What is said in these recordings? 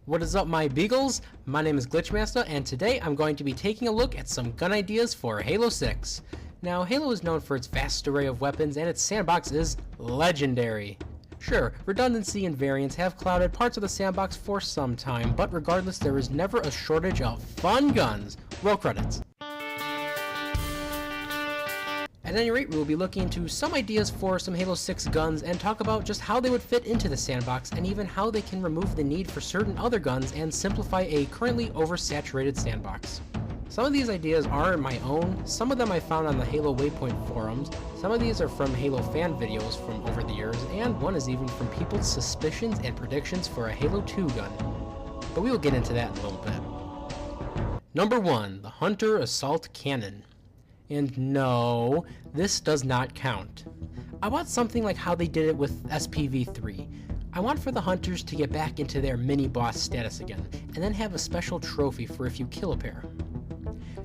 What is up, my beagles? My name is Glitchmaster, and today I'm going to be taking a look at some gun ideas for Halo 6. Now, Halo is known for its vast array of weapons, and its sandbox is legendary. Sure, redundancy and variants have clouded parts of the sandbox for some time, but regardless, there is never a shortage of fun guns. Roll credits. At any rate, we will be looking into some ideas for some Halo 6 guns and talk about just how they would fit into the sandbox and even how they can remove the need for certain other guns and simplify a currently oversaturated sandbox. Some of these ideas are my own, some of them I found on the Halo Waypoint forums, some of these are from Halo fan videos from over the years, and one is even from people's suspicions and predictions for a Halo 2 gun. But we will get into that in a little bit. Number 1, the Hunter Assault Cannon. And no, this does not count. I want something like how they did it with SPV3. I want for the hunters to get back into their mini-boss status again, and then have a special trophy for if you kill a pair.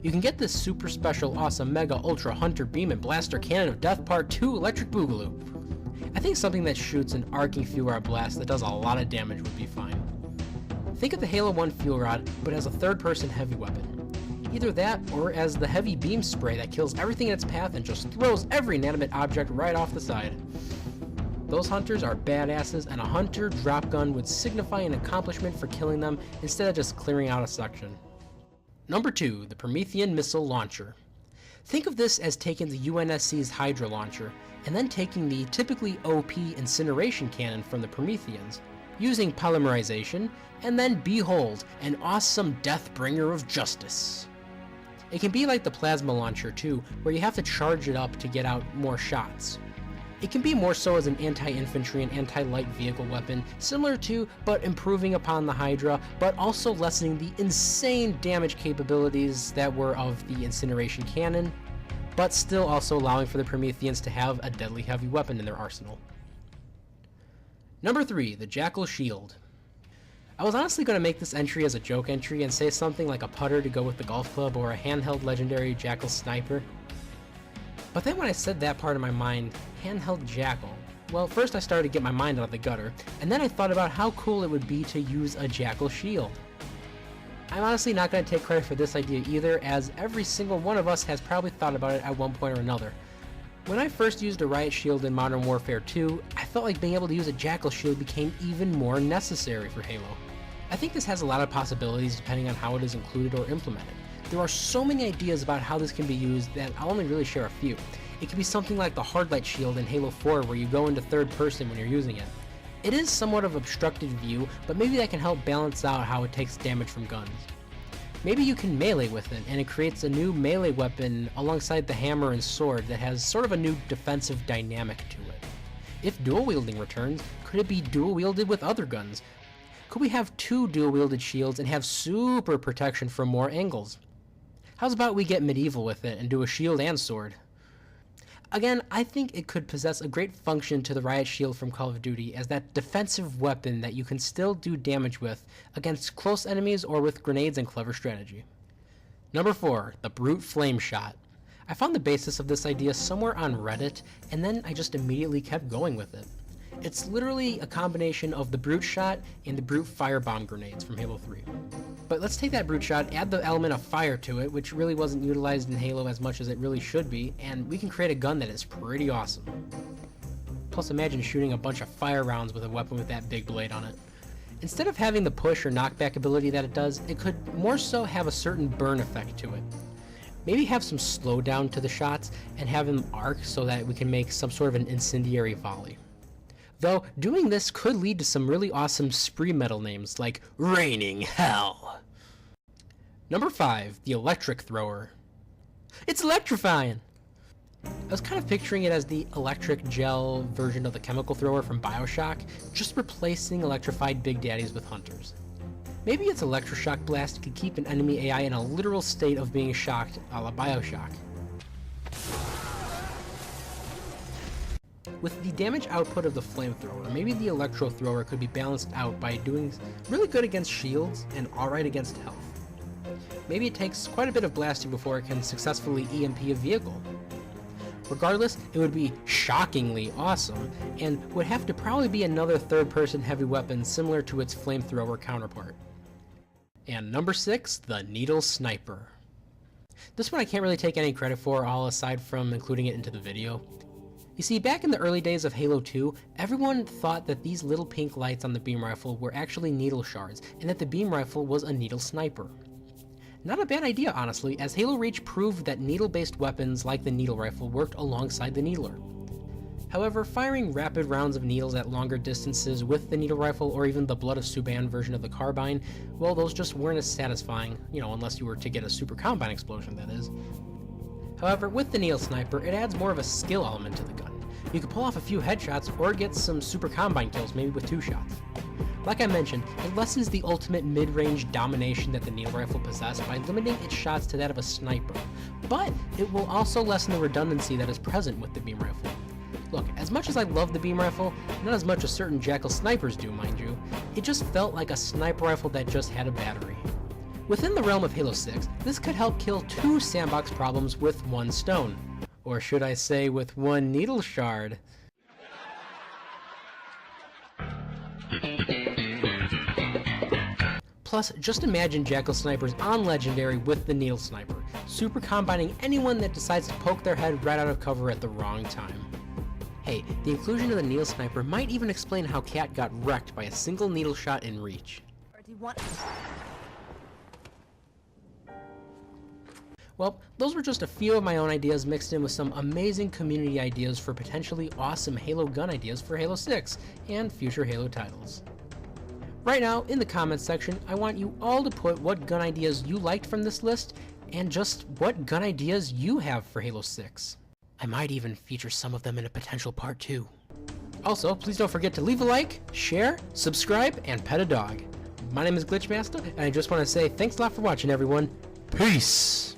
You can get this super special, awesome, mega, ultra, hunter, beam, and blaster cannon of death part 2 electric boogaloo. I think something that shoots an arcing fuel rod blast that does a lot of damage would be fine. Think of the Halo 1 fuel rod, but as a third-person heavy weapon. Either that, or as the heavy beam spray that kills everything in its path and just throws every inanimate object right off the side. Those hunters are badasses, and a hunter drop gun would signify an accomplishment for killing them instead of just clearing out a section. Number 2, the Promethean Missile Launcher. Think of this as taking the UNSC's Hydra launcher, and then taking the typically OP incineration cannon from the Prometheans, using polymerization, and then behold, an awesome Deathbringer of Justice. It can be like the plasma launcher too, where you have to charge it up to get out more shots. It can be more so as an anti-infantry and anti-light vehicle weapon, similar to, but improving upon the Hydra, but also lessening the insane damage capabilities that were of the incineration cannon, but still also allowing for the Prometheans to have a deadly heavy weapon in their arsenal. Number 3, the Jackal Shield. I was honestly going to make this entry as a joke entry and say something like a putter to go with the golf club or a handheld legendary Jackal sniper. But then when I said that part of my mind, handheld Jackal, well, first I started to get my mind out of the gutter, and then I thought about how cool it would be to use a Jackal Shield. I'm honestly not going to take credit for this idea either, as every single one of us has probably thought about it at one point or another. When I first used a Riot Shield in Modern Warfare 2, I felt like being able to use a Jackal Shield became even more necessary for Halo. I think this has a lot of possibilities depending on how it is included or implemented. There are so many ideas about how this can be used that I'll only really share a few. It could be something like the Hardlight Shield in Halo 4 where you go into third person when you're using it. It is somewhat of an obstructed view, but maybe that can help balance out how it takes damage from guns. Maybe you can melee with it, and it creates a new melee weapon alongside the hammer and sword that has sort of a new defensive dynamic to it. If dual wielding returns, could it be dual wielded with other guns? Could we have 2 dual wielded shields and have super protection from more angles? How's about we get medieval with it and do a shield and sword? Again, I think it could possess a great function to the Riot Shield from Call of Duty as that defensive weapon that you can still do damage with against close enemies or with grenades and clever strategy. Number 4, the Brute Flame Shot. I found the basis of this idea somewhere on Reddit, and then I just immediately kept going with it. It's literally a combination of the Brute Shot and the Brute Firebomb grenades from Halo 3. But let's take that Brute Shot, add the element of fire to it, which really wasn't utilized in Halo as much as it really should be, and we can create a gun that is pretty awesome. Plus imagine shooting a bunch of fire rounds with a weapon with that big blade on it. Instead of having the push or knockback ability that it does, it could more so have a certain burn effect to it. Maybe have some slowdown to the shots and have them arc so that we can make some sort of an incendiary volley. Though, doing this could lead to some really awesome spree metal names like Raining Hell. Number 5, the Electrothrower. It's electrifying! I was kind of picturing it as the electric gel version of the chemical thrower from BioShock, just replacing electrified big daddies with hunters. Maybe its electroshock blast could keep an enemy AI in a literal state of being shocked a la BioShock. With the damage output of the flamethrower, maybe the Electrothrower could be balanced out by doing really good against shields and alright against health. Maybe it takes quite a bit of blasting before it can successfully EMP a vehicle. Regardless, it would be shockingly awesome, and would have to probably be another third-person heavy weapon similar to its flamethrower counterpart. And number 6, the Needle Sniper. This one I can't really take any credit for, all aside from including it into the video. You see, back in the early days of Halo 2, everyone thought that these little pink lights on the beam rifle were actually needle shards, and that the beam rifle was a needle sniper. Not a bad idea, honestly, as Halo Reach proved that needle-based weapons like the needle rifle worked alongside the needler. However, firing rapid rounds of needles at longer distances with the needle rifle, or even the Blood of Suban version of the carbine, well, those just weren't as satisfying, unless you were to get a super combine explosion, that is. However, with the needle sniper, it adds more of a skill element to the gun. You can pull off a few headshots or get some super combine kills, maybe with 2 shots. Like I mentioned, it lessens the ultimate mid-range domination that the needle rifle possessed by limiting its shots to that of a sniper, but it will also lessen the redundancy that is present with the beam rifle. Look, as much as I love the beam rifle, not as much as certain Jackal snipers do, mind you, it just felt like a sniper rifle that just had a battery. Within the realm of Halo 6, this could help kill 2 sandbox problems with 1 stone. Or should I say, with 1 needle shard. Plus, just imagine Jackal snipers on Legendary with the needle sniper, super combining anyone that decides to poke their head right out of cover at the wrong time. Hey, the inclusion of the needle sniper might even explain how Cat got wrecked by a single needle shot in Reach. Well, those were just a few of my own ideas mixed in with some amazing community ideas for potentially awesome Halo gun ideas for Halo 6 and future Halo titles. Right now, in the comments section, I want you all to put what gun ideas you liked from this list and just what gun ideas you have for Halo 6. I might even feature some of them in a potential part 2. Also, please don't forget to leave a like, share, subscribe, and pet a dog. My name is Glitchmaster, and I just want to say thanks a lot for watching, everyone. Peace!